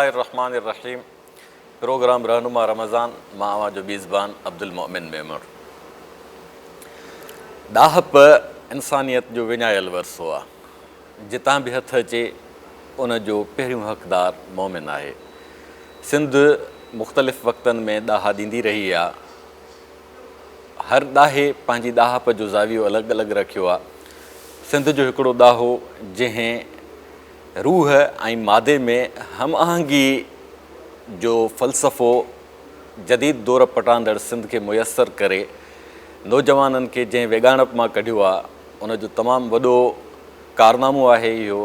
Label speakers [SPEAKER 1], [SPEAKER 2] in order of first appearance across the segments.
[SPEAKER 1] बिस्मिल्लाहिर्रहमानिर्रहीम। प्रोग्राम रहनुमा रमज़ान मां आवां जो बीज़बान अब्दुल मोमिन मेमर। ॾाहप इंसानियत जो विञायल वरसो आहे। जितां बि हथु अचे उन जो पहिरियों हक़दार मोमिन आहे। सिंध मुख़्तलिफ़ वक़्तनि में ॾाहा ॾींदी रही आहे। हर ॾाहे पंहिंजी ॾाहप जो ज़ावियो अलॻि अलॻि रखियो आहे। सिंध जो हिकिड़ो ॾाहो जंहिं रूह ऐं मादे में हम आहंगी जो फ़लसफ़ो जदीद दौर पटांदड़ सिंध खे मुयसरु करे नौजवाननि खे जंहिं वेगाणप मां कढियो आहे उन जो तमामु वॾो कारनामो आहे इहो।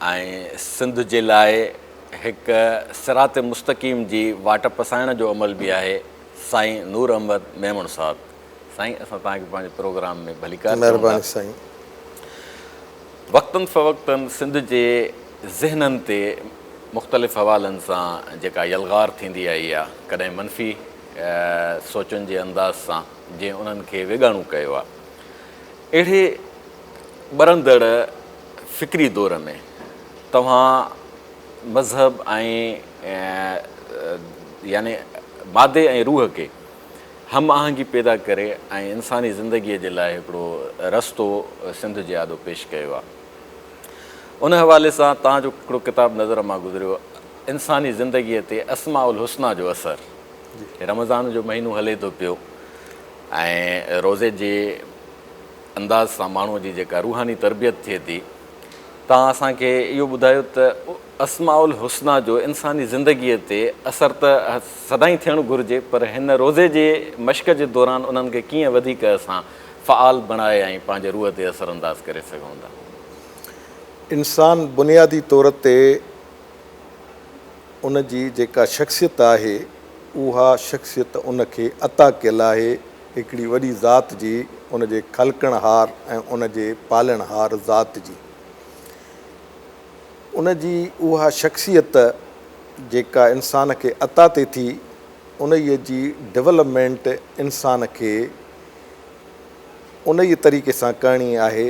[SPEAKER 1] ऐं सिंध जे लाइ हिकु सिरात मुस्तक़ीम जी वाट पसाइण जो अमल बि आहे। साईं नूर अहमद मेमण साहिबु। साईं, असां तव्हांखे पंहिंजे प्रोग्राम में भलीकार
[SPEAKER 2] महिरबानी साईं।
[SPEAKER 1] वक़्तनि फ़वक़्तनि सिंध जे ज़हननि ते मुख़्तलिफ़ हवालनि सां जेका यलगार थींदी आई आहे, कॾहिं मनफ़ी सोचुनि जे अंदाज़ सां जीअं उन्हनि खे वेगाणो कयो आहे। अहिड़े ॿरंदड़ फ़िक्री दौर में तव्हां मज़हब ऐं यानी मादे ऐं रूह खे हम आहंगी पैदा करे ऐं इंसानी ज़िंदगीअ जे लाइ हिकिड़ो रस्तो सिंध जे आॾो पेश कयो आहे। उन हवाले सां तव्हांजो हिकिड़ो किताबु नज़र मां गुज़रियो, इंसानी ज़िंदगीअ ते अस्माउल हुस्ना जो असरु। रमज़ान जो महीनो हले थो पियो ऐं रोज़े जे अंदाज़ सां माण्हूअ जी जेका रूहानी तरबियत थिए थी, तव्हां असांखे इहो ॿुधायो त अस्माउल हुस्ना जो इंसानी ज़िंदगीअ ते असरु त सदाईं थियणु घुरिजे, पर हिन रोज़े जे मश्क जे दौरान उन्हनि खे कीअं वधीक असां फ़आल बणाए ऐं पंहिंजे रूह ते असरअंदाज़ करे सघूं था।
[SPEAKER 2] इंसान बुनियादी तौर ते उन जी जेका शख़्सियत आहे उहा शख़्सियत उनखे अता कयल आहे हिकिड़ी वॾी ज़ात जी, उन जे ख़लकणहार ऐं उन जे पालणहार ज़ात जी। उन जी उहा शख़्सियत जेका इंसान खे अता थिए थी, उन जी डेवलपमेंट इंसान खे उन ई तरीक़े सां करणी आहे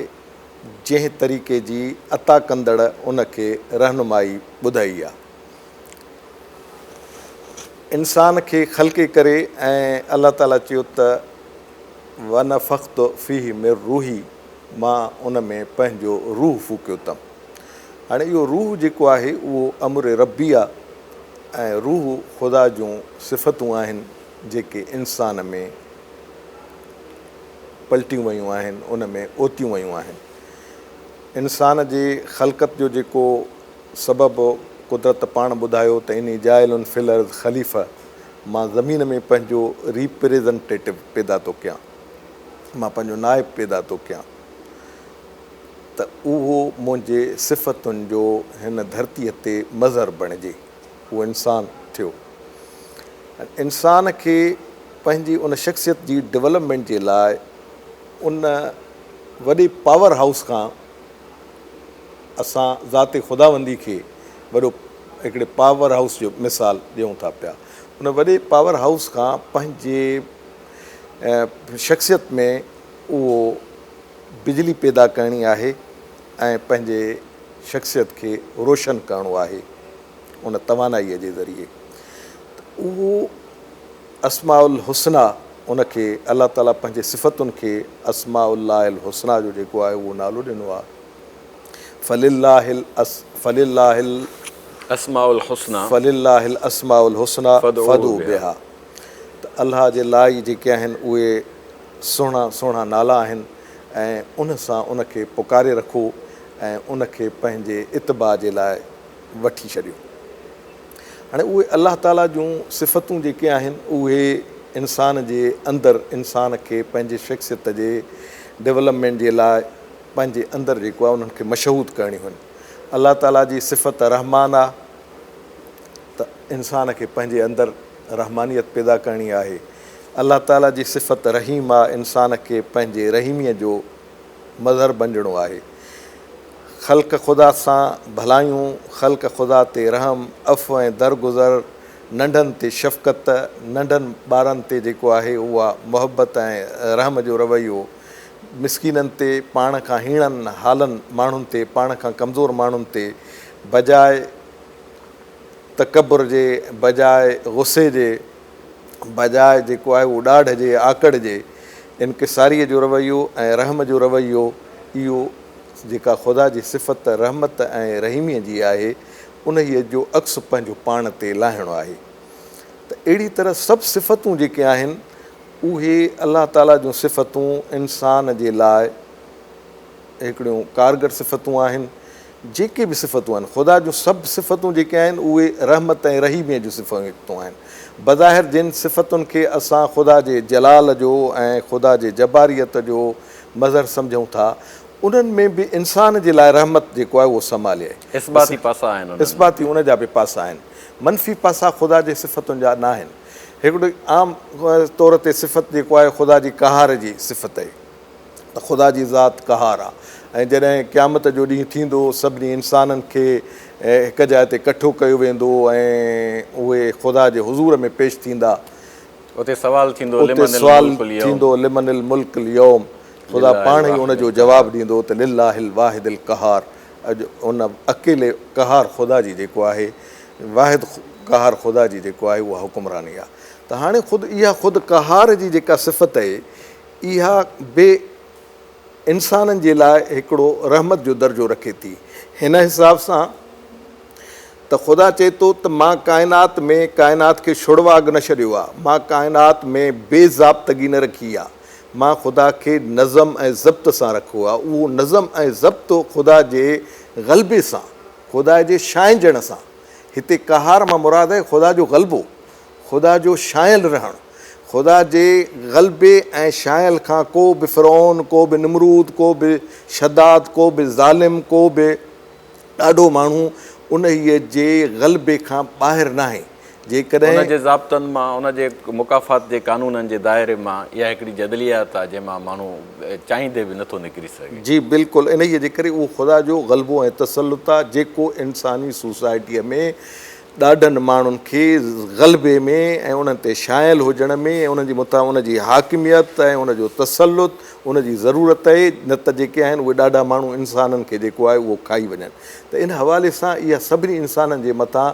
[SPEAKER 2] जंहिं तरीक़े जी अता कंदड़ उन खे रहनुमाई ॿुधाई आहे। इंसान खे ख़लक़े करे ऐं अलाह ताला चयो त वन फ़ख़्त फ़ीह में रूही, मां उन में पंहिंजो रूह फूकियो अथमि। हाणे इहो रूह जेको आहे उहो अमर रब्बी आहे ऐं रूह ख़ुदा जूं सिफ़तूं आहिनि जेके इंसान में पलटियूं वयूं आहिनि, उन में ओतियूं वयूं आहिनि। इंसान जे ख़लक़त जो जेको सबबु कुदरत पाण ॿुधायो त इन जाइलुनि फिल अर्ज़ ख़लीफ़ा, मां ज़मीन में पंहिंजो रिप्रेज़ेंटेटिव पैदा थो कयां, मां पंहिंजो नाइब पैदा थो कयां, त उहो मुंहिंजे सिफ़तुनि जो हिन धरतीअ ते मज़हर बणिजे। उहो इंसानु थियो। इंसान खे पंहिंजी उन शख़्सियत जी डेवलपमेंट जे लाइ उन वॾे पावर हाउस खां असां ज़ाते ख़ुदाबंदी खे वॾो हिकिड़े पावर हाउस जो मिसाल ॾियूं था पिया। उन वॾे पावर हाउस खां पंहिंजे शख़्सियत में उहो बिजली पैदा करणी आहे ऐं पंहिंजे शख़्सियत खे रोशन करिणो आहे उन तवानाईअ जे ज़रिए। उहो अस्माउल हुस्ना, उनखे अलाह ताला पंहिंजे सिफ़तुनि खे अस्माउल्लाहिल हुस्ना जो जेको आहे उहो नालो ॾिनो आहे। फलिल्लाहिल अस्माउल हुस्ना फदू बिहा। त अलाह जे लाइ जेके आहिनि उहे सुहिणा सुहिणा नाला आहिनि ऐं उन सां उनखे पुकारे रखो ऐं उनखे पंहिंजे इतबा जे लाइ वठी छॾियो। हाणे उहे अलाह ताला जूं सिफ़तूं जेके आहिनि उहे इंसान जे अंदरि इंसान खे पंहिंजे शख़्सियत जे डेवलपमेंट जे लाइ पंहिंजे अंदरि जेको आहे उन्हनि खे मशहूदु करणियूं आहिनि। अलाह ताला जी सिफ़त रहमान आहे त इंसान खे पंहिंजे अंदरि रहमानियत पैदा करणी आहे। अलाह ताला जी सिफ़त रहीम आहे, इंसान खे पंहिंजे रहीमीअ जो मज़हर बणिजणो आहे। ख़ल्क़ ख़ुदा सां भलायूं, ख़ल्क़ ख़ुदा ते रहम, अफ़ ऐं दरगुज़र, नंढनि ते शफ़क़त, नंढनि ॿारनि ते जेको आहे उहा मुहबत ऐं रहम जो रवैयो, मिसकीननि ते, पाण खां हीणनि हालनि माण्हुनि ते, पाण खां कमज़ोर माण्हुनि ते, बजाए तकबर जे, बजाए गुस्से जे, बजाए जेको आहे उहो ॾाढ जे, आकड़ जे, इनकिसारीअ जो रवैयो ऐं रहम जो रवैयो, इहो जेका ख़ुदा जी सिफ़त रहमत ऐं रहीमीअ जी आहे, उन जो अक्स पंहिंजो पाण ते लाहिणो आहे। त अहिड़ी तरह सभु सिफ़तूं जेके आहिनि उहे अलाह ताला जूं सिफ़तूं इंसान जे लाइ हिकिड़ियूं कारगर सिफ़तूं आहिनि। जेके बि सिफ़तूं आहिनि ख़ुदा जूं सभु सिफ़तूं जेके आहिनि उहे रहमत ऐं रहीमीअ जूं सिफ़तूं आहिनि। बज़ाहिर जिन सिफ़तुनि खे असां ख़ुदा जे जलाल जो ऐं ख़ुदा जे जबारियत जो मज़हर सम्झूं था, उन्हनि में बि इंसान जे लाइ रहमत जेको आहे उहो संभाले आहे।
[SPEAKER 1] इस्बाती पासा आहिनि,
[SPEAKER 2] इस्बाती उन जा बि पासा आहिनि, मनफ़ी पासा ख़ुदा जे सिफ़तुनि जा न आहिनि। हिकिड़ो आम तौर ते सिफ़त जेको आहे ख़ुदा जी कहार जी सिफ़त आहे, त ख़ुदा जी ज़ात कहार आहे। ऐं जॾहिं क़यामत जो ॾींहुं थींदो, सभिनी इंसाननि खे हिकु जाइ ते इकठो कयो वेंदो ऐं उहे ख़ुदा जे हुज़ूर में पेश थींदा।
[SPEAKER 1] उते सवाल थींदो,
[SPEAKER 2] उते सुवाल थींदो लिमनिल मुल्क यौम, ख़ुदा पाण ई उन जो जवाबु ॾींदो त लिल्लाहिल वाहिदिल कहार। अॼु उन अकेले कहार ख़ुदा जी जेको आहे, वाहिद कहार ख़ुदा जी जेको आहे उहा हुकुमरानी आहे। त हाणे ख़ुदि कहार जी जेका सिफ़त आहे, इहा बे इंसाननि जे लाइ हिकिड़ो रहमत जो दर्जो रखे थी। हिन हिसाब सां त ख़ुदा चए थो त मां काइनात खे शुड़वाग न छॾियो आहे, मां काइनात में बेज़ाब्तगी न रखी आहे, मां ख़ुदा खे नज़म ऐं ज़ब्त सां रखियो आहे। उहो नज़म ऐं ज़ब्त ख़ुदा जे ग़लबे सां, ख़ुदा जे छांइजण सां। हिते कहार मां मुराद आहे ख़ुदा जो ग़लबो, ख़ुदा जो छांइयल रहणु। ख़ुदा जे ग़लबे ऐं छांइयल खां को बि फ़िरौन, को बि निमरूद, को बि शदाद, को बि ज़ालिम, को बि ॾाढो माण्हू उन जे ग़लबे खां ॿाहिरि न आहे। जेकॾहिं
[SPEAKER 1] उन जे ज़ाब्तनि मां, उन जे मुकाफ़ात जे कानूननि जे दाइरे मां इहा हिकिड़ी जदलियात आहे जंहिंमां माण्हू चाहींदे बि नथो निकिरी सघे।
[SPEAKER 2] जी बिल्कुलु, इन जे करे उहो ख़ुदा जो ग़लबो ऐं तसल्लुत आहे जेको इंसानी सोसाइटीअ में ॾाढनि माण्हुनि खे ग़लबे में ऐं उन्हनि ते छांइयल हुजण में ऐं उन्हनि जी उन जी हाकिमियत ऐं उन जो तसल्लुत उन जी ज़रूरत आहे। न त जेके आहिनि उहे ॾाढा माण्हू इंसाननि खे जेको आहे उहो खाई वञनि। त इन हवाले सां इहा सभिनी इंसाननि जे मथां,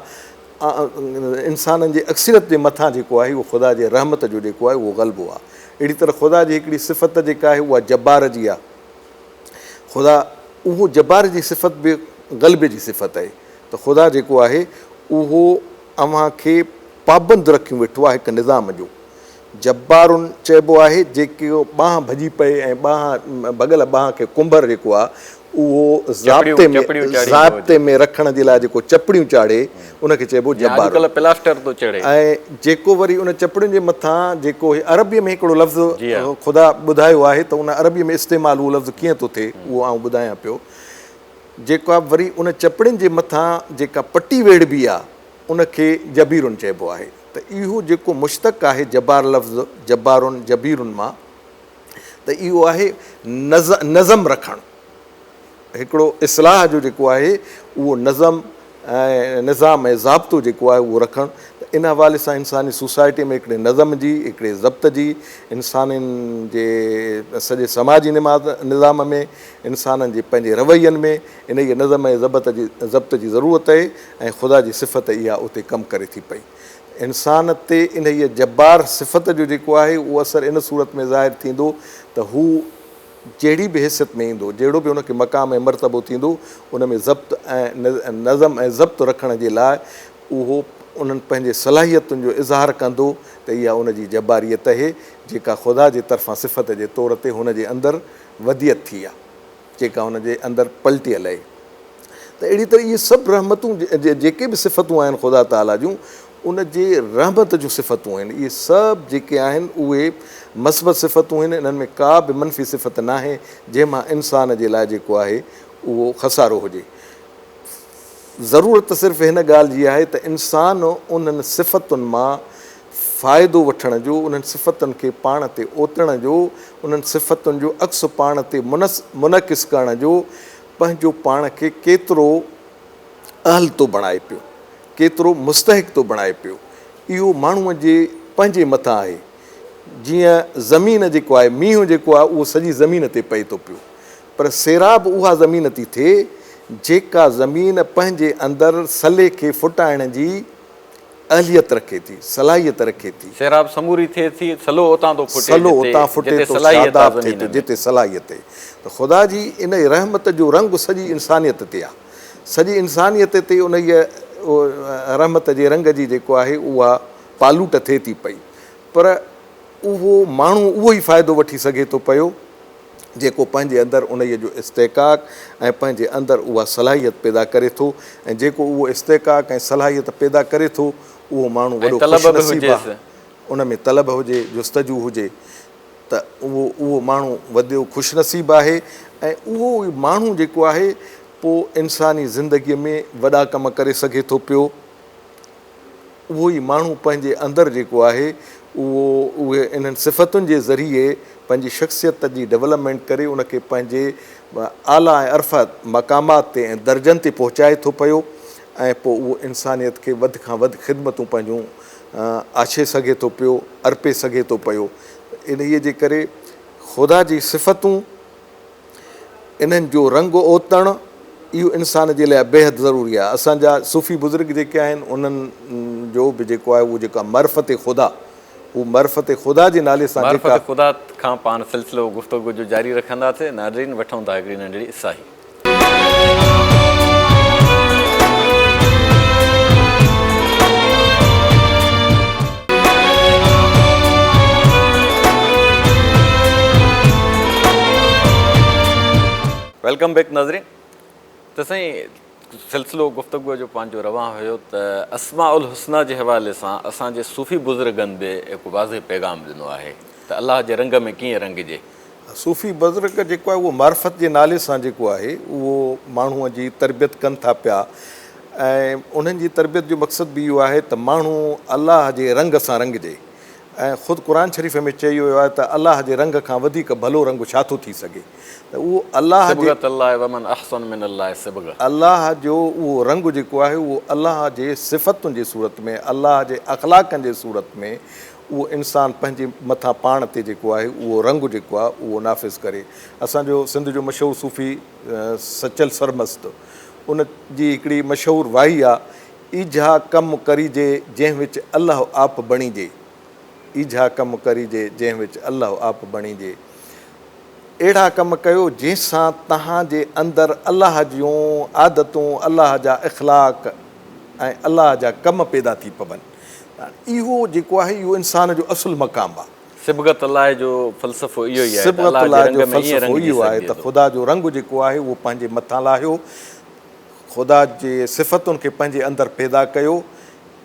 [SPEAKER 2] इंसाननि जे अक्सरियत जे मथां जेको आहे उहो ख़ुदा जे रहमत जो जेको आहे उहो ग़लबो आहे। अहिड़ी तरह ख़ुदा जी हिकिड़ी सिफ़त जेका आहे उहा जब्बार जी आहे। ख़ुदा उहो जब्बार जी सिफ़त बि ग़लबे जी सिफ़त आहे। त ख़ुदा जेको आहे उहो अव्हां खे पाबंद रखियो वेठो आहे हिकु निज़ाम जो। जब्बारुनि चइबो आहे जेके बांह भॼी पए ऐं भॻल बांह खे कुंभर जेको आहे उहो ज़ाब्ते में रखण जे लाइ जेको चपड़ियूं चाढ़े उनखे चइबो जब्बार।
[SPEAKER 1] प्लास्टर थो चढ़े
[SPEAKER 2] ऐं जेको वरी उन चपड़ियुनि जे मथां जेको अरबीअ में हिकिड़ो लफ़्ज़ ख़ुदा ॿुधायो आहे, त उन अरबीअ में इस्तेमालु उहो लफ़्ज़ कीअं थो थिए उहो आउं ॿुधायां पियो। जेका वरी उन चपड़ियुनि जे मथां जेका पटी वेड़बी आहे उनखे जबीरुनि चइबो आहे। त इहो जेको मुश्तक़ आहे जब्बार लफ़्ज़ जब्बारुनि जबीरुनि मां, त इहो आहे नज़म रखणु, हिकिड़ो इस्लाह जो जेको आहे उहो नज़म ऐं निज़ाम ऐं ज़ाब्तो जेको आहे उहो रखणु। त इन हवाले सां इंसानी सोसाइटी में हिकिड़े नज़म जी, हिकिड़े ज़ब्त जी, इंसाननि जे सॼे समाजी निज़ाम में, इंसाननि जे पंहिंजे रवैयनि में इन जे नज़म ऐं ज़ब्त जी ज़रूरत आहे। ऐं ख़ुदा जी सिफ़त इहा उते कमु करे थी पई। इंसान ते इन हीअ जब्बार सिफ़त जो जेको आहे उहो असरु इन सूरत में ज़ाहिर थींदो त हू जहिड़ी बि हैसियत में ईंदो, जहिड़ो बि उनखे मक़ाम ऐं मर्तबो थींदो, उन में ज़ब्त ऐं नज़म ऐं ज़ब्त रखण जे लाइ उहो उन्हनि पंहिंजे सलाहियतुनि जो इज़हार कंदो। त इहा उन जी जब्बारियत आहे जेका ख़ुदा जे तरफ़ां सिफ़त जे तौर ते हुन जे अंदरि वदियत थी आहे, जेका हुन जे अंदरि पलटियल आहे। त अहिड़ी तरह इहे सभु रहमतूं जेके बि सिफ़तूं आहिनि ख़ुदा ताला जूं, उन जे रहमत जूं सिफ़तूं आहिनि। इहे सभु जेके आहिनि उहे मस्बत सिफ़तूं आहिनि। इन्हनि में का बि मनफ़ी सिफ़त न आहे जंहिंमां इंसान जे लाइ जेको आहे उहो खसारो हुजे। ज़रूरत सिर्फ़ु हिन ॻाल्हि जी आहे त इंसान उन्हनि सिफ़तुनि मां फ़ाइदो वठण जो, उन्हनि सिफ़तुनि खे पाण ते ओतण जो, उन्हनि सिफ़तुनि जो अक्स पाण ते मुनक़िस करण जो पंहिंजो पाण खे केतिरो अहल थो बणाए पियो, केतिरो मुस्तहिक थो बणाए पियो। इहो माण्हूअ जे पंहिंजे मथां आहे। जीअं ज़मीन जेको आहे, मींहुं जेको आहे उहो सॼी ज़मीन ते पए थो पियो, पर सैराब उहा ज़मीन थी थिए जेका ज़मीन पंहिंजे अंदरि सले खे फुटाइण जी अहलियत रखे थी, सलाहियत रखे थी।
[SPEAKER 1] सैराब समूरी थिए थी, सलो उतां थो फुटे,
[SPEAKER 2] सलो उतां फुटे
[SPEAKER 1] जिते
[SPEAKER 2] थो,
[SPEAKER 1] सलाहियत
[SPEAKER 2] शादाब
[SPEAKER 1] आहे
[SPEAKER 2] थिए थो
[SPEAKER 1] ज़मीन में।
[SPEAKER 2] जिते सलाहियत आहे। त ख़ुदा जी इन रहमत जो रंग सॼी इंसानियत ते आहे, सॼी इंसानियत ते उन रहमत जे रंग जी जेको आहे उहा पालूट थिए थी पई। पर उहो माण्हू उहो ई फ़ाइदो वठी सघे थो पियो जेको पंहिंजे अंदरि उन जो इस्तेकाक ऐं पंहिंजे अंदरि उहा सलाहियत पैदा करे थो। ऐं जेको उहो इस्तेकाक ऐं सलाहियत पैदा करे थो उहो माण्हू वॾो
[SPEAKER 1] तलब बि
[SPEAKER 2] ख़ुशनसीब आहे।
[SPEAKER 1] हुजेसि।
[SPEAKER 2] उन में तलब हुजे, जुस्तजू हुजे, त उहो माण्हू वॾो ख़ुशनसीब आहे। ऐं उहो माण्हू जेको आहे पोइ इंसानी ज़िंदगीअ में वॾा कम करे सघे थो पियो। उहो ई माण्हू पंहिंजे अंदरि जेको आहे उहे इन्हनि सिफ़तुनि जे ज़रिए पंहिंजी शख़्सियत जी डेवलपमेंट करे उनखे पंहिंजे आला ऐं अरफ़ा मक़ामात ते ऐं दर्जनि ते पहुचाए थो पियो। ऐं पोइ उहो इंसानियत खे वधि खां वधि ख़िदमतूं पंहिंजूं आछे सघे थो पियो, अर्पे सघे थो पियो। इन्हीअ जे करे ख़ुदा जी सिफ़तूं, इन्हनि जो रंग ओतणु इहो इंसान जे लाइ बेहदि ज़रूरी आहे। असांजा सूफ़ी बुज़ुर्ग जेके आहिनि उन्हनि जो बि जेको आहे उहो जेका मरफ़त ख़ुदा, उहो मरफ़त ख़ुदा जे नाले सां जेका
[SPEAKER 1] मार्फत ख़ुदा खां पाण सिलसिलो गुफ़्तगू जो जारी रखंदासीं। नाज़रीन, वठूं था हिकिड़ी नंढड़ी साही। वेलकम बैक नाज़रीन। त साईं, सिलसिलो गुफ़्तगूअ जो पंहिंजो रवां हुयो त अस्माउल हुस्ना जे हवाले सां असांजे सूफ़ी बुज़ुर्गनि बि हिकु वाज़िह पैगाम ॾिनो आहे त अलाह जे रंग में कीअं रंगिजे।
[SPEAKER 2] सूफ़ी बुज़ुर्ग जेको आहे उहो मार्फत जे नाले सां जेको आहे उहो माण्हूअ जी तरबियत कनि था पिया। ऐं उन्हनि जी तरबियत जो मक़सदु बि इहो आहे त माण्हू अलाह जे रंग सां रंगिजे। ऐं ख़ुदि क़ुर शरीफ़ में चयो वियो आहे त अलाह जे रंग खां वधीक भलो रंग छा थो थी सघे। त उहो अलाह जो उहो रंग जेको आहे उहो अलाह जे सिफ़तुनि जी सूरत में, अलाह जे अख़लाक़नि जे सूरत में उहो इंसानु पंहिंजे मथां पाण ते जेको आहे उहो रंग जेको आहे उहो नाफ़िज़ करे। असांजो सिंध जो मशहूरु सूफ़ी सचल सरमस्त, उन जी हिकिड़ी मशहूरु वाही आहे, ईझा कमु करिजे जंहिं विच अलाह आप बणिजे, ईझा कमु करिजे जंहिं विच अलाह आप बणिजे। अहिड़ा कमु कयो जंहिंसां तव्हांजे अंदरि अलाह जूं आदतूं, अलाह जा इख़लाक़ ऐं अलाह जा कम पैदा थी पवनि। इहो जेको आहे इहो इंसान जो असुलु मक़ाम आहे।
[SPEAKER 1] सिबगत अलाह जो फ़लसफ़ो इहो ई आहे,
[SPEAKER 2] सिबगत अलाह जो फ़लसफ़ो इहो आहे त ख़ुदा जो रंग जेको आहे उहो पंहिंजे मथां लाहियो, ख़ुदा जे सिफ़तुनि खे पंहिंजे अंदरि पैदा कयो।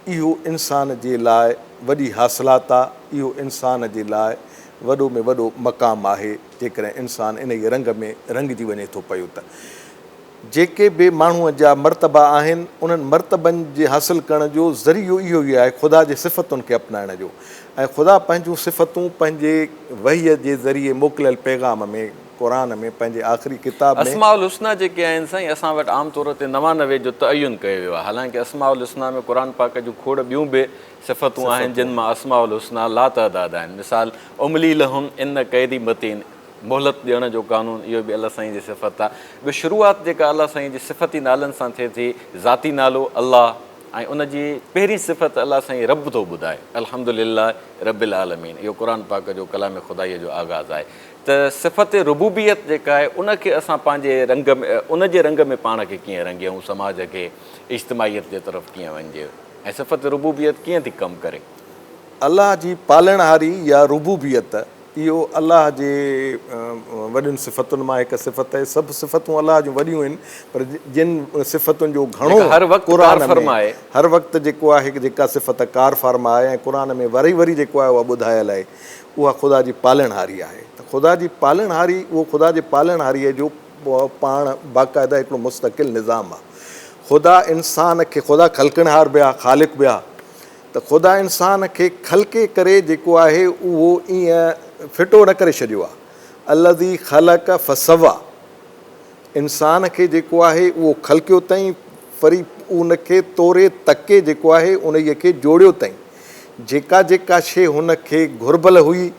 [SPEAKER 2] इहो इंसान जे लाइ वॾी हासिलात आहे, इहो इंसान जे लाइ वॾो में वॾो मक़ाम आहे जेकॾहिं इंसानु इन ई रंग में रंगिजी वञे थो पियो। त जेके बि माण्हूअ जा मर्तबा आहिनि उन्हनि मर्तबनि जे हासिलु करण जो ज़रियो इहो ई आहे ख़ुदा जे सिफ़तुनि खे अपनाइण जो। ऐं ख़ुदा पंहिंजूं सिफ़तूं पंहिंजे वहीअ जे ज़रिए मोकिलियल पैगाम में, क़ुर में, पंहिंजे आख़िरी किताब में
[SPEAKER 1] अस्माउल हुस्ना जेके आहिनि साईं, असां वटि आम तौर ते 99 जो तयन कयो वियो आहे। हालांकि अस्माउल हुस्ना में क़ुर पाक जूं खोड़ ॿियूं बि सिफ़तूं आहिनि जिन मां अस्माउल हुस्ना लातअदाद आहिनि। मिसाल उमली लहुम इन क़ैदी मतीन, मोहलत ॾियण जो क़ानून, इहो बि अलाह साईं जी सिफ़त आहे। ॿियो शुरूआति जेका अलाह साईं जी सिफ़ती नालनि सां थिए थी, ज़ाती नालो अलाह ऐं उनजी पहिरीं सिफ़त अलाह साईं रब थो ॿुधाए, अल्हम्दुलिल्लाह रब्बिल आलमीन। इहो क़ुर पाक जो कलाम ख़ुदाईअ जो आगाज़ आहे। त सिफ़त रुबूबियत जेका आहे उनखे असां पंहिंजे रंग में, उनजे रंग में पाण खे कीअं रंगियूं, समाज खे इज्तिमाहियत जे तरफ़ कीअं वञिजे, ऐं सिफ़त रुबूबियत कीअं थी कमु करे।
[SPEAKER 2] अलाह जी पालणहारी या रुबूबियत इहो अलाह जे वॾियुनि सिफ़तुनि मां हिकु सिफ़त आहे। सभु सिफ़तूं अलाह जूं वॾियूं आहिनि, पर जिन सिफ़तुनि जो घणो
[SPEAKER 1] हर
[SPEAKER 2] वक़्तु जेको आहे जेका सिफ़त कार फ़र्मा आहे ऐं क़ुर में वरी जेको आहे उहा ॿुधायल आहे, उहा ख़ुदा जी पालणहारी आहे। त ख़ुदा जी पालणहारी, उहो ख़ुदा जे पालणहारीअ जो पाण बाक़ाइदा हिकिड़ो मुस्तक़िल निज़ाम आहे। ख़ुदा इंसान खे, ख़ुदा ख़लकणहार बि आहे, ख़ालिक़ बि आहे। त ख़ुदा इंसान खे ख़लके करे जेको आहे उहो ईअं फिटो न करे छॾियो आहे। अलज़ी ख़लक फसवा, इंसान खे जेको आहे उहो ख़लकियो अथईं, वरी उनखे तोरे तके जेको आहे उन खे जोड़ियो अथईं। जेका जेका शइ हुनखे घुर्बल हुई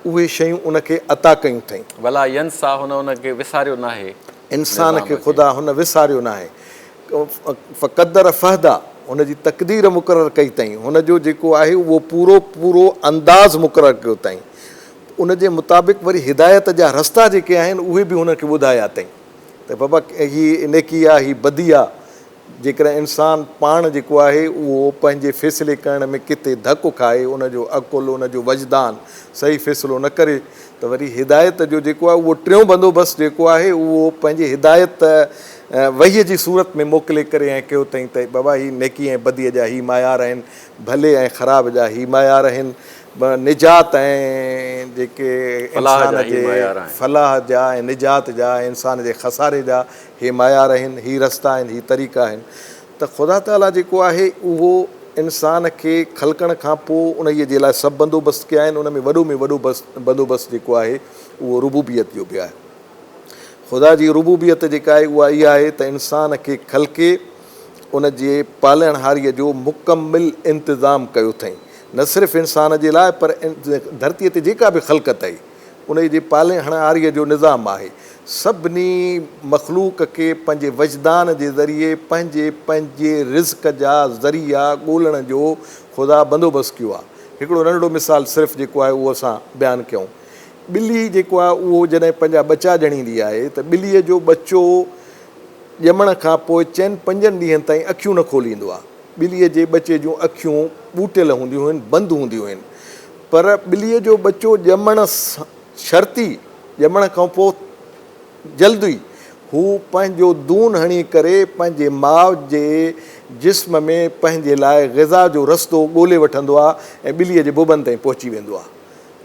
[SPEAKER 2] उहे शयूं उनखे अता कयूं अथईं।
[SPEAKER 1] भला यंसा, हुन उनखे विसारियो न आहे,
[SPEAKER 2] इंसान खे ख़ुदा हुन विसारियो न आहे। फ़क़दर फ़हदा, हुनजी तक़दीर मुक़ररु कई अथई, हुनजो जेको आहे उहो पूरो पूरो अंदाज़ मुक़ररु कयो अथई, उनजे मुताबिक़ वरी हिदायत जा रस्ता जेके आहिनि उहे बि हुनखे ॿुधाया अथई त बाबा हीअ नेकी आहे, हीअ बदी आहे। जेकॾहिं इंसानु पाण जेको आहे उहो पंहिंजे फ़ैसिले करण में किथे धकु खाए, उनजो अकुलु उनजो वजदान सही फ़ैसिलो न करे, त वरी हिदायत जो जेको आहे उहो टियों बंदोबस्तु जेको आहे उहो पंहिंजे हिदायत वहीअ जी सूरत में मोकिले करे ऐं कयो अथई त बाबा हीअ नेकी ऐं बदीअ जा हीअ मयार आहिनि, भले ऐं ख़राब जा हीअ मयार आहिनि, निजात ऐं जेके इंसान जे फलाह जा ऐं निजात जा ऐं इंसान जे खसारे जा हे मयार आहिनि, हीअ रस्ता आहिनि, हीअ तरीक़ा आहिनि। त ख़ुदा ताला जेको आहे उहो इंसान खे ख़लक़ण खां पोइ उन जे लाइ सभु बंदोबस्तु कया आहिनि। उन में वॾो बंदोबस्तु जेको आहे उहो रुबूबियत जो बि आहे। ख़ुदा जी रुबूबियत जेका आहे उहा इहा आहे त इंसान खे ख़लक़े उन जे पालणहारीअ जो मुकमिल इंतिज़ामु कयो अथई, न सिर्फ़ु इंसान जे लाइ पर धरतीअ ते जेका बि ख़लक़त आहे उन जे पालणहारीअ जो निज़ाम आहे। सभिनी मख़लूक़ खे पंहिंजे वजदान जे ज़रिए पंहिंजे रिज़्क़ जा ज़रिया ॻोल्हण जो ख़ुदा बंदोबस्तु कयो आहे। हिकिड़ो नंढड़ो मिसाल सिर्फ़ु जेको आहे उहो असां बयानु कयूं। ॿिली जेको आहे उहो जॾहिं पंहिंजा बचा ॼणींदी आहे त ॿिलीअ जो बचो ॼमण खां पोइ 4-5 ॾींहंनि ताईं अखियूं न खोलींदो आहे। ॿिलीअ जे बचे जूं अखियूं ॿूटियल हूंदियूं आहिनि, बंदि हूंदियूं आहिनि, पर ॿिलीअ जो बचो ॼमण शर्ती ॼमण खां पोइ जल्दी हू पंहिंजो दून हणी करे पंहिंजे माउ जे जिस्म में पंहिंजे लाइ ग़िज़ा जो रस्तो ॻोल्हे वठंदो आहे ऐं ॿिलीअ जे बुबनि ताईं पहुची वेंदो आहे।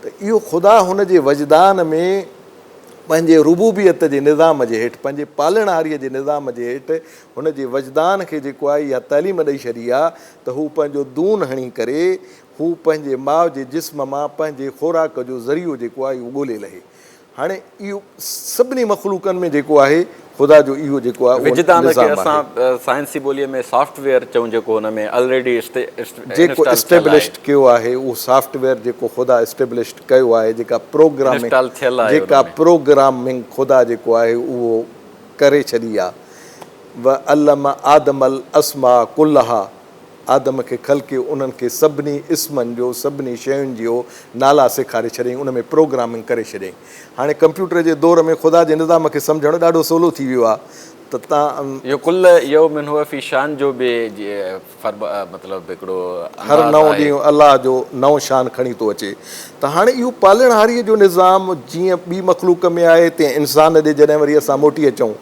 [SPEAKER 2] त इहो ख़ुदा हुन जे वजदान में पंहिंजे रुबूबियत जे निज़ाम जे हेठि, पंहिंजे पालणहारीअ जे निज़ाम जे हेठि हुन जे वजदान खे जेको आहे इहा तइलीम ॾेई छॾी आहे त हू पंहिंजो दून हणी करे हू पंहिंजे माउ जे जिस्म मां पंहिंजे खुराक जो ज़रियो जेको आहे उहो ॻोल्हे लहे। हाणे इहो सभिनी मख़लूक़नि में जेको आहे ख़ुदा जो इहो जेको आहे
[SPEAKER 1] विजदान खे असां साइंसी ॿोलीअ में सॉफ्टवेयर चऊं, जेको हुन में ऑलरेडी
[SPEAKER 2] जेको इस्टेब्लिश्ड कयो आहे उहो सॉफ्टवेयर जेको ख़ुदा इस्टेब्लिश्ड कयो आहे, जेका प्रोग्रामिंग ख़ुदा जेको आहे उहो करे छॾी आहे। व अल्लम आदमल अस्मा कुल्लहा, आदम खे ख़लक़े उन्हनि खे सभिनी इस्मनि जो सभिनी शयुनि जो नाला सेखारे छॾियईं, उन में प्रोग्रामिंग करे छॾियईं। हाणे कंप्यूटर जे दौर में ख़ुदा जे निज़ाम खे सम्झणु ॾाढो सवलो थी वियो आहे। त तव्हां
[SPEAKER 1] इहो कुल यौमिन हुव फी शान जो बि मतिलबु हिकिड़ो
[SPEAKER 2] हर नओं ॾींहुं अलाह जो नओं शान खणी थो अचे। त हाणे इहो पालणहारीअ जो निज़ाम जीअं ॿी मख़लूक़ में आहे तीअं इंसान ॾे जॾहिं वरी असां मोटी अचूं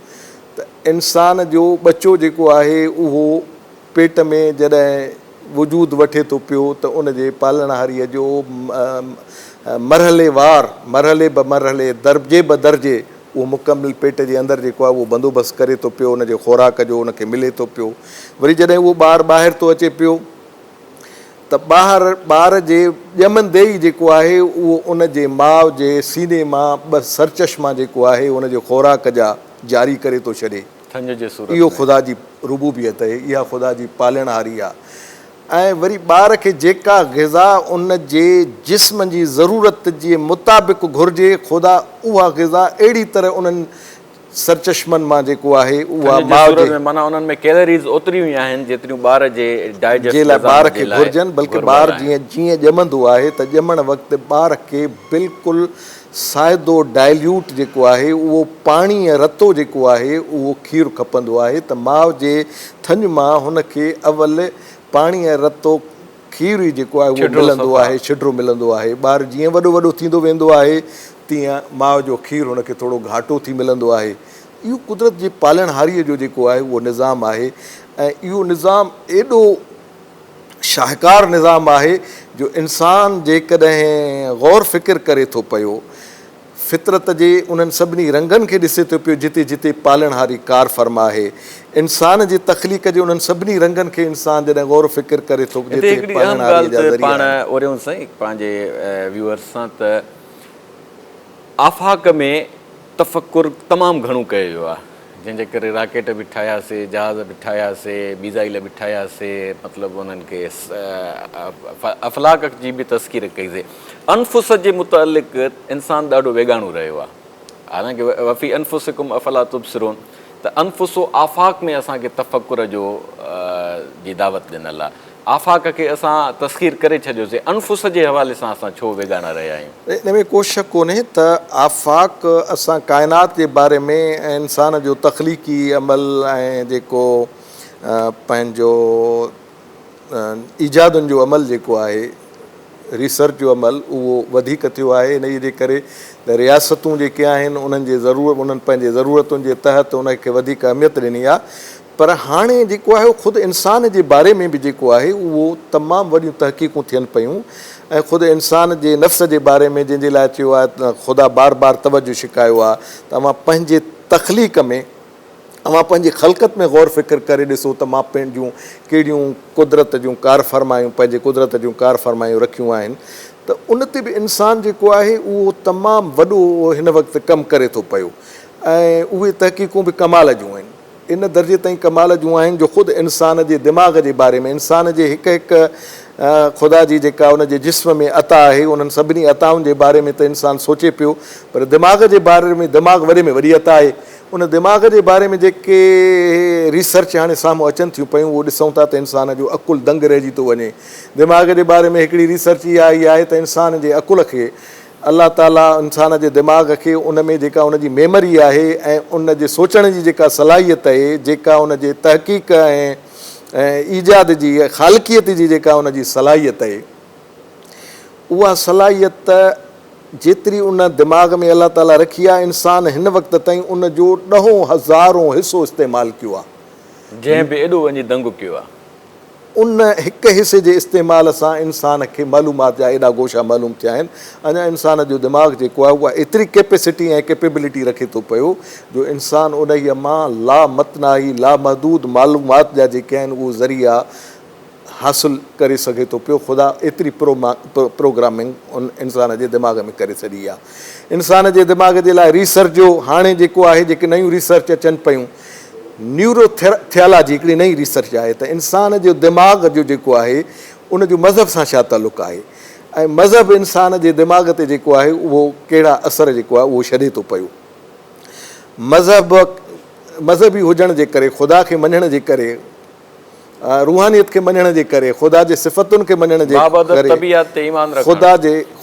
[SPEAKER 2] त इंसान जो बचो जेको आहे उहो पेट में जॾहिं वजूद वठे थो पियो त उन जे पालणहारीअ जो मरहले ब मरहले दर्जे ब दर्जे उहो मुकमिल पेट जे अंदरि जेको आहे उहो बंदोबस्तु करे थो पियो, उनजे खुराक जो उनखे मिले थो पियो। वरी जॾहिं उहो ॿाहिरि थो अचे पियो त ॿार जे ॼमंदे ई जेको आहे उहो उन जे माउ जे सीने मां 2 सरचश्मा जेको आहे उनजे खुराक जा जारी करे थो छॾे। इहो ख़ुदा जी रुबूबियत आहे, इहा ख़ुदा जी पालणहारी आहे। ऐं वरी ॿार खे जेका ग़िज़ा उन जे जिस्म जी ज़रूरत जे मुताबिक़ घुरिजे, ख़ुदा उहा ग़िज़ा अहिड़ी तरह उन्हनि सरचश्मनि मां जेको आहे उहा माउ जे
[SPEAKER 1] माना उन्हनि में कैलोरीज़ ओतिरियूं ई आहिनि जेतिरियूं ॿार जे डाइजेस्ट
[SPEAKER 2] जे लाइ ॿार खे घुरिजनि। बल्कि ॿार जीअं ॼमंदो आहे त ॼमण वक़्तु ॿार खे बिल्कुलु साइदो डाइल्यूट जेको आहे उहो पाणी ऐं रतो जेको आहे उहो खीरु खपंदो आहे। त माउ जे थञ मां हुनखे अवल पाणी ऐं रतो खीरु ई जेको आहे उहो मिलंदो आहे, छिडरो मिलंदो आहे। ॿारु जीअं वॾो थींदो वेंदो आहे तीअं माउ जो खीरु हुनखे थोरो घाटो थी मिलंदो आहे। इहो कुदरत जे पालणहारीअ जो जेको आहे उहो निज़ाम आहे। ऐं इहो निज़ाम एॾो शाहकार निज़ाम आहे जो इंसान जेकॾहिं गौर फ़िक्र करे थो पियो, फितरत जे उन्हनि सभिनी रंगनि खे ॾिसे थो पियो जिते जिते पालणहारी कार फरमा आहे, इंसान जे तख़लीक़ जे उन्हनि सभिनी रंगनि खे इंसान जॾहिं गौर फ़िक्र करे थो
[SPEAKER 1] पाण ओरियूं साईं पंहिंजे व्यूअर्स सां त आफ़ाक़ में तफ़कुर तमामु घणो कयो वियो आहे, जंहिंजे करे राकेट बि ठाहियासीं, जहाज़ बि ठाहियासीं, मिज़ाइल बि ठाहियासीं, मतिलबु उन्हनि खे अफ़लाक जी बि तस्कीर कईसीं। अनफुस जे मुतालिक़ इंसानु ॾाढो वेगाणो रहियो आहे। हालांकि वफ़ी अनफुसिकुम अफ़ला तुबसिरून, त अनफुसो आफ़ाक़ में असांखे तफ़कुर जो जी दावत ॾिनल आहे। आफ़ाक़ खे असां तस्ख़ीर करे छॾियोसीं, अनफुस जे हवाले सां असां छो वेगाना रहिया आहियूं?
[SPEAKER 2] इन में को शक कोन्हे त आफ़ाक़ असां काइनात जे बारे में ऐं इंसान जो तख़लीक़ी अमल ऐं जेको पंहिंजो ईजादुनि जो अमल जेको आहे, रिसर्च जो अमल, उहो वधीक थियो आहे। इन जे करे रियासतूं जेके आहिनि उन्हनि पंहिंजे ज़रूरतुनि जे तहत उनखे वधीक अहमियत ॾिनी आहे। पर हाणे जेको आहे ख़ुदि इंसान जे बारे में बि जेको आहे उहो तमामु वॾियूं तहक़ीक़ूं थियनि पियूं ऐं ख़ुदि इंसान जे नफ़्स जे बारे में, जंहिंजे लाइ चयो आहे त ख़ुदा बार बार तवजो छिकायो आहे त मां पंहिंजे तख़लीक़ में, अवां पंहिंजी ख़लक़त में ग़ौर फ़िक्र करे ॾिसो त मां पंहिंजूं कहिड़ियूं कुदरत जूं कार फ़रमायूं, पंहिंजे कुदरत जूं कार फ़रमायूं रखियूं आहिनि। त उन ते बि इंसान जेको आहे उहो तमामु वॾो हिन वक़्तु कमु करे थो पियो ऐं उहे तहक़ीक़ूं बि कमाल जूं आहिनि। इन दर्जे ताईं कमाल जूं आहिनि जो ख़ुदि इंसान जे दिमाग़ जे बारे में, इंसान जे हिकु हिकु ख़ुदा जी जेका उन जे जिस्म में अता आहे, उन्हनि सभिनी अताउनि जे बारे में त इंसानु सोचे पियो, पर दिमाग़ जे बारे में, दिमाग़ वॾे में वॾी अता आहे। उन दिमाग़ जे बारे में जेके रिसर्च हाणे साम्हूं अचनि थियूं पियूं, उहो ॾिसूं था त इंसान जो अकुलु दंग रहिजी थो वञे। दिमाग़ जे बारे में हिकिड़ी रिसर्च इहा आई आहे त इंसान जे अकुल खे अलाह ताला, इंसान जे दिमाग़ खे, उन में जेका उन जी मेमरी आहे ऐं उन जे सोचण जी जेका सलाहियत आहे, जेका उन जे तहक़ीक़ ऐं ईजाद जी, ख़ालिकियत जी जेका उन जी सलाहियत आहे, उहा सलाहियत जेतिरी उन दिमाग़ में अलाह ताला रखी आहे, इंसान हिन वक़्त ताईं उन जो 10,000 हिसो इस्तेमालु कयो आहे।
[SPEAKER 1] जंहिं बि एॾो वञी दंग कयो आहे,
[SPEAKER 2] उन हिकु हिसे जे इस्तेमाल सां इंसान खे मालूमात जा एॾा गोशा मालूम थिया आहिनि। अञा इंसान जो दिमाग़ जेको आहे उहा एतिरी कैपेसिटी ऐं कैपेबिलिटी रखे थो पियो जो इंसान उन ई मां लामतनाही, लामहदूद मालूमात जा जेके आहिनि उहे ज़रिया हासिलु करे सघे थो पियो। ख़ुदा एतिरी प्रोग्रामिंग उन इंसान जे दिमाग़ में करे छॾी आहे। इंसान जे दिमाग़ जे लाइ रिसर्च जो हाणे जेको आहे, जेके नयूं रिसर्च अचनि पियूं, न्यूरोथियोलॉजी हिकिड़ी नई रिसर्च आहे त इंसान जो दिमाग़ जो जेको आहे उन जो मज़हब सां छा तालुक़ु आहे ऐं मज़हब इंसान जे दिमाग़ ते जेको आहे उहो कहिड़ा असर जेको आहे उहो छॾे थो पियो। मज़हबी हुजण जे करे, ख़ुदा खे मञण जे करे, रूहानियत खे मञण जे करे, ख़ुदा जे सिफ़तुनि खे मञण जे करे,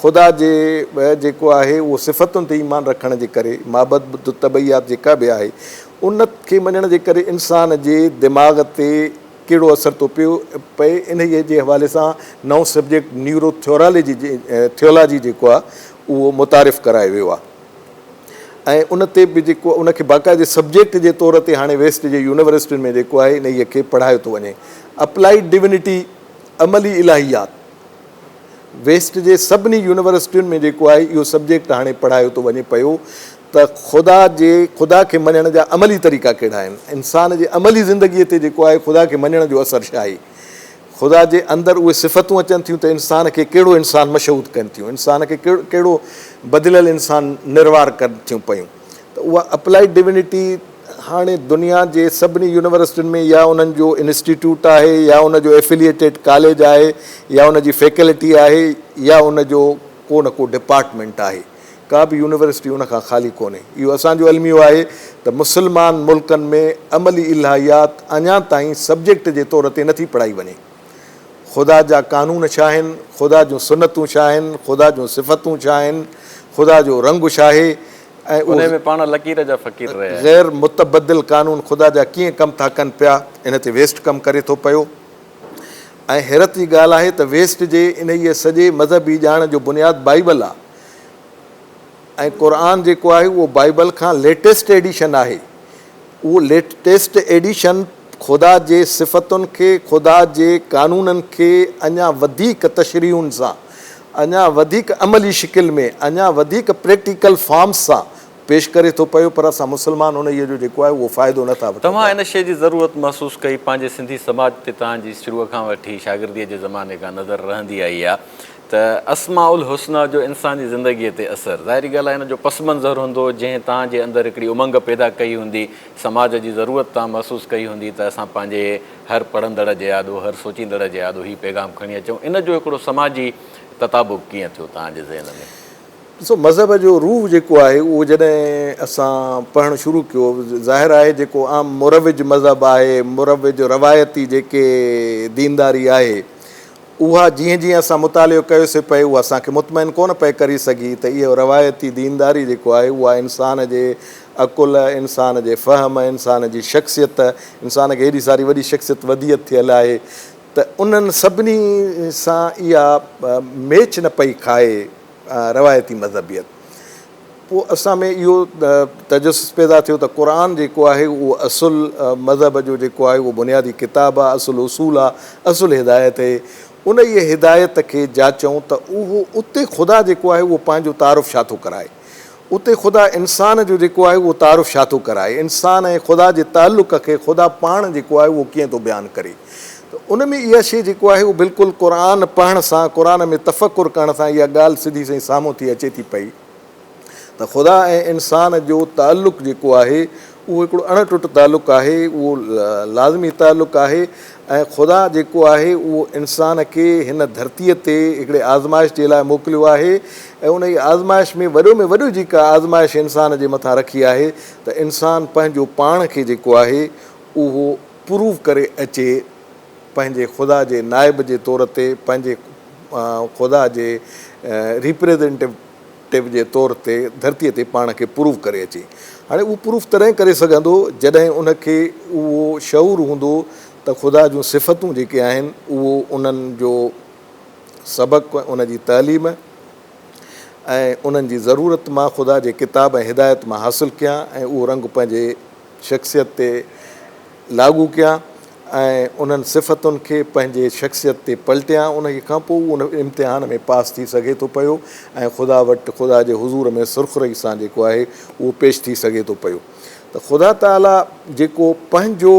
[SPEAKER 2] ख़ुदा जे जेको आहे उहो सिफ़तुनि ते ईमान रखण जे करे, माबद तबैयात जेका बि आहे उन खे मञण जे करे इंसान जे दिमाग़ ते कहिड़ो असरु थो पए, इन जे हवाले सां नओं सब्जेक्ट थियोलॉजी जेको आहे उहो मुतारिफ़ करायो वियो आहे ऐं उन ते बि जेको उनखे बाक़ाइदे सब्जेक्ट जे तौर ते हाणे वेस्ट जे यूनिवर्सिटियुनि में जेको आहे इन खे पढ़ायो थो वञे। अप्लाइड डिविनिटी, अमली इलाहियात, वेस्ट जे सभिनी यूनिवर्सिटियुनि में जेको आहे इहो सब्जेक्ट हाणे पढ़ायो थो वञे पियो त ख़ुदा खे मञण जा अमली तरीक़ा कहिड़ा आहिनि, इंसान जे अमली ज़िंदगीअ ते जेको आहे ख़ुदा खे मञण जो असरु छा आहे, ख़ुदा जे अंदरि उहे सिफ़तूं अचनि थियूं त इंसान खे कहिड़ो इंसान मशहूद कनि थियूं, इंसान खे कहिड़ो बदिलियल इंसान निर्वार कनि थियूं पियूं। त उहा अप्लाइड डिविनिटी हाणे दुनिया जे सभिनी यूनिवर्सिटियुनि में या उन्हनि जो इंस्टीट्यूट आहे या उन जो एफिलिएटेड कॉलेज आहे या उन जी फैकल्टी आहे या उन जो को न को डिपार्टमेंट आहे। का बि यूनिवर्सिटी उन खां ख़ाली कोन्हे। इहो असांजो अलमियो आहे त मुस्लमान मुल्कनि में अमली इलाहियात अञा ताईं सब्जेक्ट जे तौर ते नथी पढ़ाई वञे। ख़ुदा जा कानून छा आहिनि, ख़ुदा जूं सुनतूं छा आहिनि, ख़ुदा जूं सिफ़तूं छा आहिनि, ख़ुदा जो रंग छा आहे ऐं
[SPEAKER 1] उन में पाण लकीर जा फ़क़ीर रहिया,
[SPEAKER 2] ग़ैर मुतबदिल कानून ख़ुदा जा कीअं कमु था कनि पिया, इन ते वेस्ट कमु करे थो पियो। ऐं हैरत जी ॻाल्हि आहे त वेस्ट जे इन इहे सॼे मज़हबी ॼाण जो बुनियादु बाइबल आहे ऐं क़ुर जेको आहे उहो बाइबल खां लेटेस्ट एडिशन आहे। उहो लेटेस्ट एडिशन ख़ुदा जे सिफ़तुनि खे, ख़ुदा जे कानूननि खे अञा वधीक तशरीहुनि सां, अञा वधीक अमली शिकिल में, अञा वधीक प्रैक्टिकल फॉर्म्स सां पेश करे थो पियो, पर असां मुस्लमान उन जो जेको आहे उहो फ़ाइदो नथा वठूं।
[SPEAKER 1] तव्हां इन शइ जी ज़रूरत महसूसु कई पंहिंजे सिंधी समाज ते, तव्हांजी शुरूअ खां वठी शागिर्दीअ जे ज़माने खां नज़र रहंदी आई आहे त अस्माउल हुस्ना जो इंसानी ज़िंदगीअ ते असरु, ज़ाहिरी ॻाल्हि आहे, हिन जो पस मंज़र हूंदो जंहिं तव्हांजे अंदरि हिकिड़ी उमंग पैदा कई हूंदी, समाज जी ज़रूरत तव्हां महसूसु कई हूंदी त असां पंहिंजे हर पढ़ंदड़ जे यादो, हर सोचींदड़ जे यादो हीउ पैगाम खणी अचूं। इन जो हिकिड़ो समाजी तताबुक कीअं थियो तव्हांजे ज़हन में?
[SPEAKER 2] ॾिसो मज़हब जो रूह जेको आहे उहो जॾहिं असां पढ़णु शुरू कयो, ज़ाहिर आहे जेको आम मुरविज मज़हब आहे, मुरविज रवायती जेके दीनदारी आहे, उहा जीअं जीअं असां मुतालियो कयोसीं पिए उहा असांखे मुतमइन कोन पए करे सघी त इहो रवायती दीनदारी जेको आहे उहा इंसान जे अकुल, इंसान जे फ़हम, इंसान जी शख़्सियत, इंसान खे हेॾी सारी वॾी शख़्सियत वधियत थियल आहे त उन्हनि सभिनी सां इहा मैच न पई खाए रवायती मज़हबियत। पोइ असां में इहो तजसुस पैदा थियो त क़ुर जेको आहे उहो असुल मज़हब जो जेको आहे उहो बुनियादी किताबु आहे, असुल उसूल आहे, असुल हिदायत आहे। उन ई हिदायत खे जाचूं त उहो उते ख़ुदा जेको आहे उहो पंहिंजो तारुफ़ छा थो कराए, उते ख़ुदा इंसान जो जेको आहे उहो तारुफ़ छा थो कराए, इंसान ऐं ख़ुदा जे ताल्लुक़ खे ख़ुदा पाण जेको आहे उहो कीअं थो बयानु करे। त उन में इहा शइ जेको आहे उहो बिल्कुलु क़ुर पढ़ण सां, क़ुर में तफ़कुर करण सां इहा ॻाल्हि सिधी सां साम्हूं थी अचे थी पई त ख़ुदा ऐं इंसान जो ताल्लुक़ु जेको आहे उहो हिकिड़ो अणटुट ताल्लुक़ु आहे, उहो लाज़मी ताल्लुक़ु आहे। ऐं ख़ुदा जेको आहे उहो इंसान खे हिन धरतीअ ते हिकिड़े आज़माइश जे लाइ मोकिलियो आहे ऐं उन जी आज़माइश में वॾो जेका आज़माइश इंसान जे मथां रखी आहे त इंसान पंहिंजो पाण खे जेको आहे उहो प्रूव करे अचे, पंहिंजे ख़ुदा जे नाइब जे तौर ते, पंहिंजे ख़ुदा जे रिप्रेज़ेंटेटिव जे तौर ते धरतीअ ते पाण खे प्रूव करे अचे। हाणे उहो प्रूफ तॾहिं करे सघंदो जॾहिं उनखे उहो शऊर हूंदो त ख़ुदा जूं सिफ़तूं जेके आहिनि उहो उन्हनि जो सबक़ु, उन जी तालीम ऐं उन्हनि जी ज़रूरत मां ख़ुदा जे किताब ऐं हिदायत मां हासिलु कयां ऐं उहो रंग पंहिंजे शख़्सियत ते लागू कयां ऐं उन्हनि सिफ़तुनि खे पंहिंजे शख़्सियत ते पलटियां। उन खां पोइ उन इम्तिहान में पास थी सघे थो पियो ऐं ख़ुदा वटि, ख़ुदा जे हुज़ूर में सुरख़ुरई सां जेको आहे उहो पेश थी सघे थो पियो। त ख़ुदा ताला जेको पंहिंजो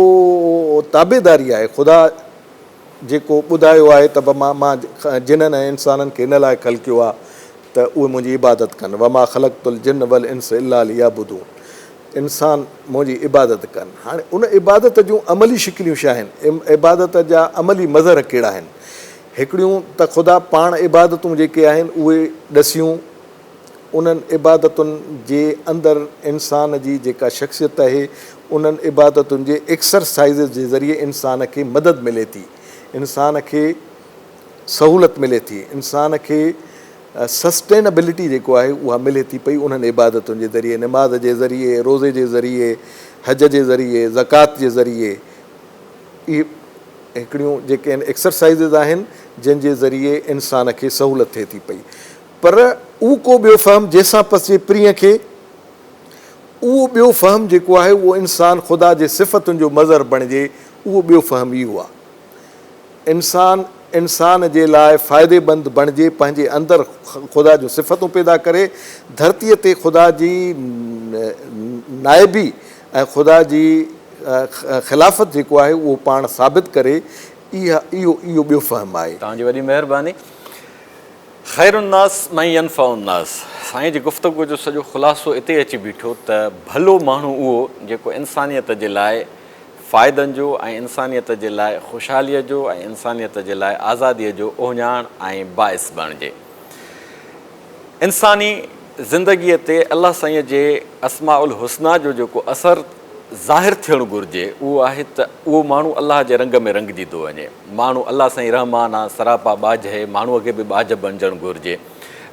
[SPEAKER 2] ताबेदारी आहे, ख़ुदा जेको ॿुधायो आहे त मां जिननि ऐं इंसाननि खे इन लाइ ख़लक़ कयो आहे त उहे मुंहिंजी इबादत कनि, वमा ख़लक़तुल जिन्न वल इंस इल्ला लियअबुदून, इंसान मुंहिंजी इबादत कनि। हाणे उन इबादत जूं अमली शिकिलियूं छा आहिनि, इबादत जा अमली मज़र कहिड़ा आहिनि? हिकिड़ियूं त ख़ुदा पाण इबादतूं जेके आहिनि उहे ॾसियूं, उन्हनि इबादतुनि जे अंदरि इंसान जी जेका शख़्सियत आहे उन्हनि इबादतुनि जे एक्सरसाइज़ जे ज़रिए इंसान खे मदद मिले थी, इंसान खे सहूलियत मिले थी, इंसान खे सस्टेनेबिलिटी जेको आहे उहा मिले थी पई उन्हनि इबादतुनि जे ज़रिए, निमाज़ जे ज़रिए, रोज़े जे ज़रिए, हज जे ज़रिए, ज़कात जे ज़रिए। इहे हिकिड़ियूं जेके आहिनि एक्सरसाइज़िस आहिनि जंहिंजे ज़रिए इंसान खे सहूलियत थिए थी पई। पर उहो को ॿियो फ़हम जंहिंसां पसे प्रिय खे, उहो ॿियो फ़हम जेको आहे उहो इंसान ख़ुदा जे सिफ़तुनि जो मज़र बणिजे, उहो ॿियो फ़हम इहो आहे। इंसान जे लाइ फ़ाइदेमंद बणिजे, पंहिंजे अंदरि ख़ुदा जूं सिफ़तूं पैदा करे, धरतीअ ते ख़ुदा जी नाइबी ऐं ख़ुदा जी ख़िलाफ़त जेको आहे उहो पाण साबित करे, इहो ॿियो फ़हम आहे।
[SPEAKER 1] तव्हांजी वॾी महिरबानी। ख़ैरुन्नास मन यनफ़उन्नास, साईं जी गुफ़्तगू जो सॼो ख़ुलासो इते अची बीठो त भलो माण्हू उहो जेको इंसानियत जे लाइ फ़ाइदनि जो ऐं इंसानियत जे लाइ ख़ुशहालीअ जो ऐं इंसानियत जे लाइ आज़ादीअ जो ओहञाण ऐं बाइस बणिजे। इंसानी ज़िंदगीअ ते अलाह साईं जे अस्माउल हुस्ना जो जेको असरु ज़ाहिर थियणु घुरिजे उहो आहे त उहो माण्हू अलाह जे रंग में रंगिजी थो वञे। माण्हू अलाह साईं रहमान आहे, सरापा ॿाझ आहे, माण्हूअ खे बि ॿाझ बणिजणु घुरिजे।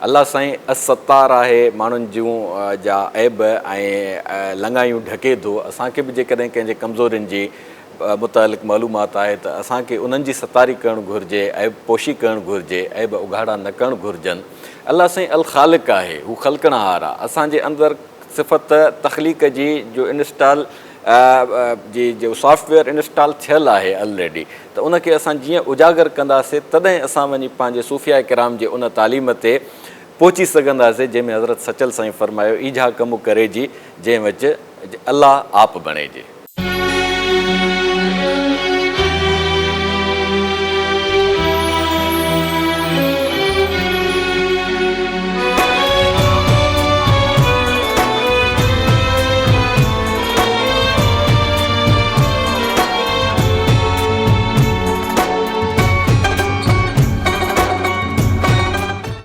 [SPEAKER 1] अलाह साईं असतार आहे, माण्हुनि जूं जा ऐब ऐं लंगायूं ढके थो। असांखे बि जेकॾहिं कंहिंजे कमज़ोरियुनि जी मुतालिक़ मालूमात आहे त असांखे उन्हनि जी सतारी करणु घुरिजे, ऐब पोशी करणु घुरिजे, ऐब उघाड़ा न करणु घुरिजनि। अलाह साईं अल ख़ालिक़ आहे, हू ख़लक़नहार आहे। असांजे अंदरि सिफ़त तख़लीक़ जी जो इंस्टॉल जो सॉफ्टवेयर इंस्टॉल थियल आहे ऑलरेडी, त उनखे असां जीअं उजागर कंदासीं तॾहिं असां वञी पंहिंजे सूफ़िया किराम जे उन तालीम ते पहुची सघंदासीं जंहिंमें हज़रत सचल साईं फ़रमायो ईजा कमु करे जी जंहिं विच अलाह आप बणिजे।